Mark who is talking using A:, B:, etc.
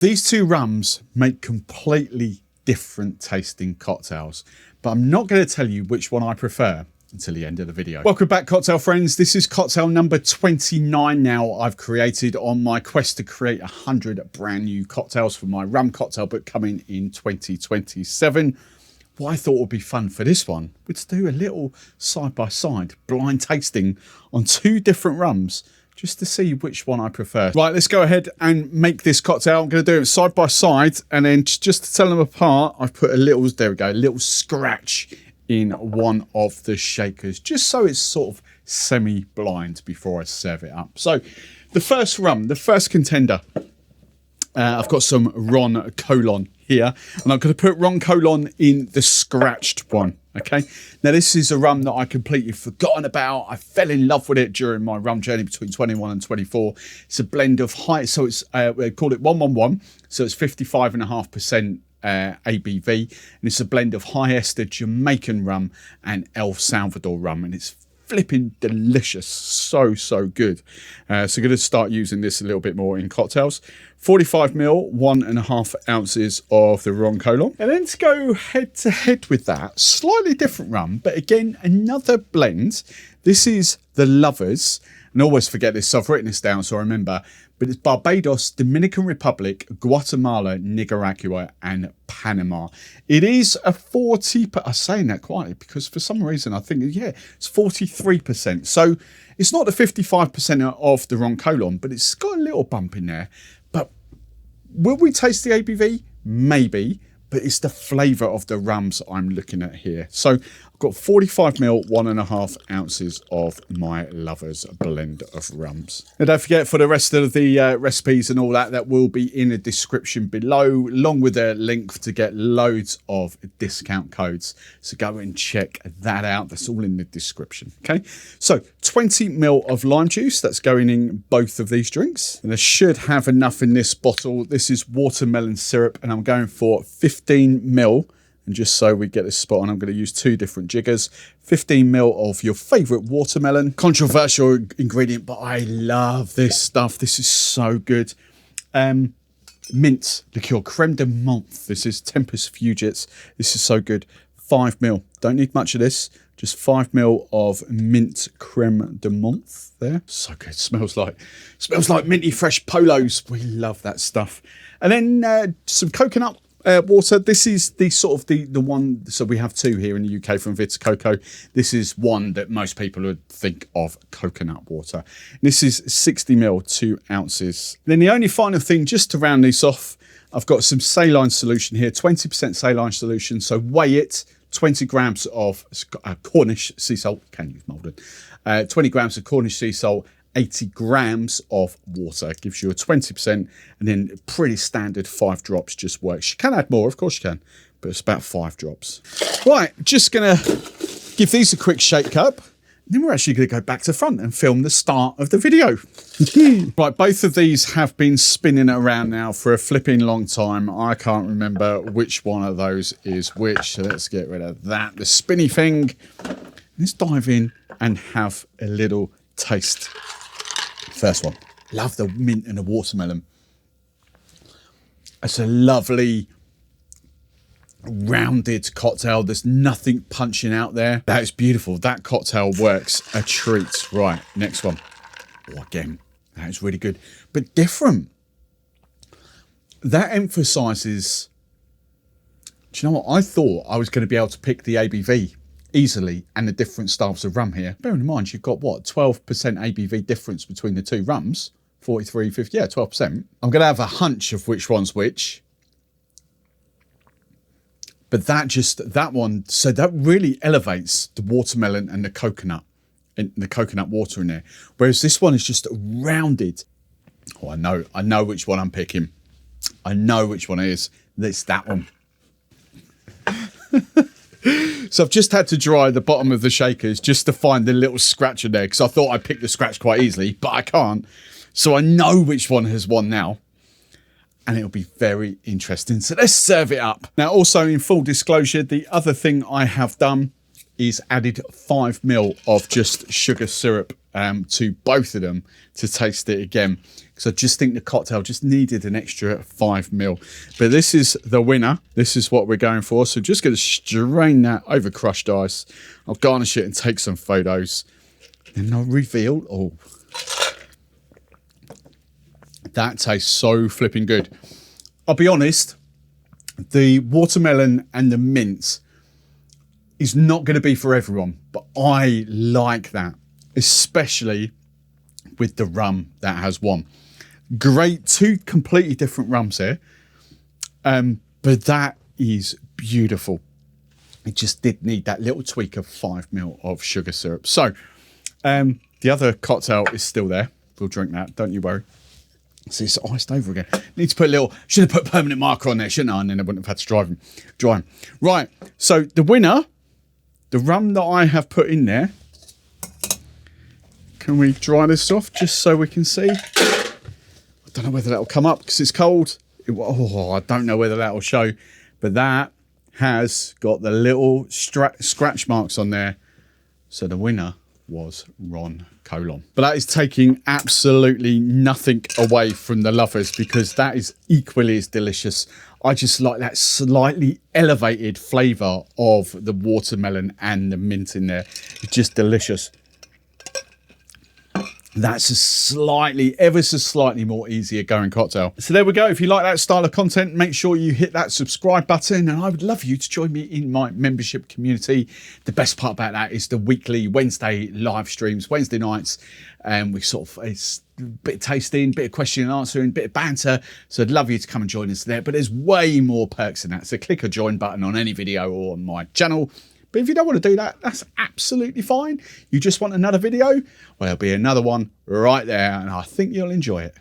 A: These two rums make completely different tasting cocktails, but I'm not going to tell you which one I prefer until the end of the video. Welcome back, cocktail friends. This is cocktail number 29 now I've created on my quest to create 100 brand new cocktails for my rum cocktail book coming in 2027. What I thought would be fun for this one was to do a little side-by-side blind tasting on two different rums just to see which one I prefer. Right, let's go ahead and make this cocktail. I'm going to do it side by side, and then just to tell them apart, I've put a little, there we go, a little scratch in one of the shakers, just so it's sort of semi-blind before I serve it up. So the first rum, the first contender, I've got some RUM Colón here, and I'm going to put RUM Colón in the scratched one. Okay, now this is a rum that I completely forgotten about. I fell in love with it during my rum journey between 21 and 24. It's a blend of high, so it's we call it 111, so it's 55.5% ABV, and it's a blend of high ester Jamaican rum and El Salvador rum, and it's flipping delicious, so good. So I'm going to start using this a little bit more in cocktails. 45 ml, 1.5 ounces of the RUM Colón, and then to go head to head with that, slightly different rum, but again another blend. This is the Lovers, and I always forget this, so I've written this down so I remember, but it's Barbados, Dominican Republic, Guatemala, Nicaragua and Panama. It is a 40, I'm saying that quietly because for some reason I think, yeah, it's 43%. So it's not the 55% of the RUM Colón, but it's got a little bump in there. But will we taste the ABV? Maybe, but it's the flavour of the rums I'm looking at here. So I've got 45 ml, 1.5 ounces of my Lovers blend of rums. And don't forget, for the rest of the recipes and all that, that will be in the description below, along with a link to get loads of discount codes. So go and check that out. That's all in the description. Okay, so 20 ml of lime juice, that's going in both of these drinks. And I should have enough in this bottle. This is watermelon syrup, and I'm going for 15 ml. And just so we get this spot on, I'm going to use two different jiggers. 15 ml of your favourite watermelon. Controversial ingredient, but I love this stuff. This is so good. Mint liqueur, creme de menthe. This is Tempus Fugits. This is so good. 5 ml. Don't need much of this. Just 5 ml of mint creme de menthe there. So good. Smells like minty fresh polos. We love that stuff. And then some coconut water. This is the sort of the one, so we have two here in the UK from Vita Coco. This is one that most people would think of coconut water. This is 60 ml, 2 ounces. Then the only final thing, just to round these off, I've got some saline solution here, 20% saline solution. So weigh it, 20 grams of Cornish sea salt, can use moulded, 20 grams of Cornish sea salt, 80 grams of water, gives you a 20%, and then pretty standard 5 drops just works. You can add more, of course you can, but it's about 5 drops. Right, just gonna give these a quick shake up, then we're actually gonna go back to front and film the start of the video. Right, both of these have been spinning around now for a flipping long time. I can't remember which one of those is which, so let's get rid of that. The spinny thing. Let's dive in and have a little taste. First one, love the mint and the watermelon. It's a lovely rounded cocktail. There's nothing punching out there. That is beautiful. That cocktail works a treat. Right, next one. Oh, again, that is really good, but different. That emphasizes, do you know what? I thought I was going to be able to pick the ABV easily and the different styles of rum here. Bearing in mind, you've got what, 12% ABV difference between the two rums, 43, 50, yeah, 12%. I'm going to have a hunch of which one's which. But that one, so that really elevates the watermelon and the coconut water in there. Whereas this one is just rounded. Oh, I know which one I'm picking. I know which one it is. It's that one. So I've just had to dry the bottom of the shakers just to find the little scratch in there, because I thought I picked the scratch quite easily, but I can't. So I know which one has won now, and it'll be very interesting. So let's serve it up. Now, also in full disclosure, the other thing I have done is added 5 ml of just sugar syrup to both of them to taste it again, because I just think the cocktail just needed an extra 5 ml. But this is the winner. This is what we're going for. So just going to strain that over crushed ice. I'll garnish it and take some photos. And I'll reveal. Oh, that tastes so flipping good. I'll be honest, the watermelon and the mint is not going to be for everyone, but I like that, especially with the rum that has won. Great, two completely different rums here, but that is beautiful. It just did need that little tweak of 5 ml of sugar syrup. So the other cocktail is still there. We'll drink that, don't you worry. So it's iced over again. Need to put a little, should have put permanent marker on there, shouldn't I? And then I wouldn't have had to dry them. Right, so the winner, the rum that I have put in there. Can we dry this off just so we can see? I don't know whether that'll come up because it's cold. Oh, I don't know whether that'll show, but that has got the little scratch marks on there. So the winner was Colón. But that is taking absolutely nothing away from the Lovers, because that is equally as delicious. I just like that slightly elevated flavour of the watermelon and the mint in there. It's just delicious. That's a slightly, ever so slightly more easier going cocktail. So there we go. If you like that style of content, make sure you hit that subscribe button, and I would love you to join me in my membership community. The best part about that is the weekly Wednesday live streams, Wednesday nights, and we sort of, it's a bit of tasting, bit of question and answering, bit of banter. So I'd love you to come and join us there, but there's way more perks than that. So click a join button on any video or on my channel. But if you don't want to do that, that's absolutely fine. You just want another video? Well, there'll be another one right there, and I think you'll enjoy it.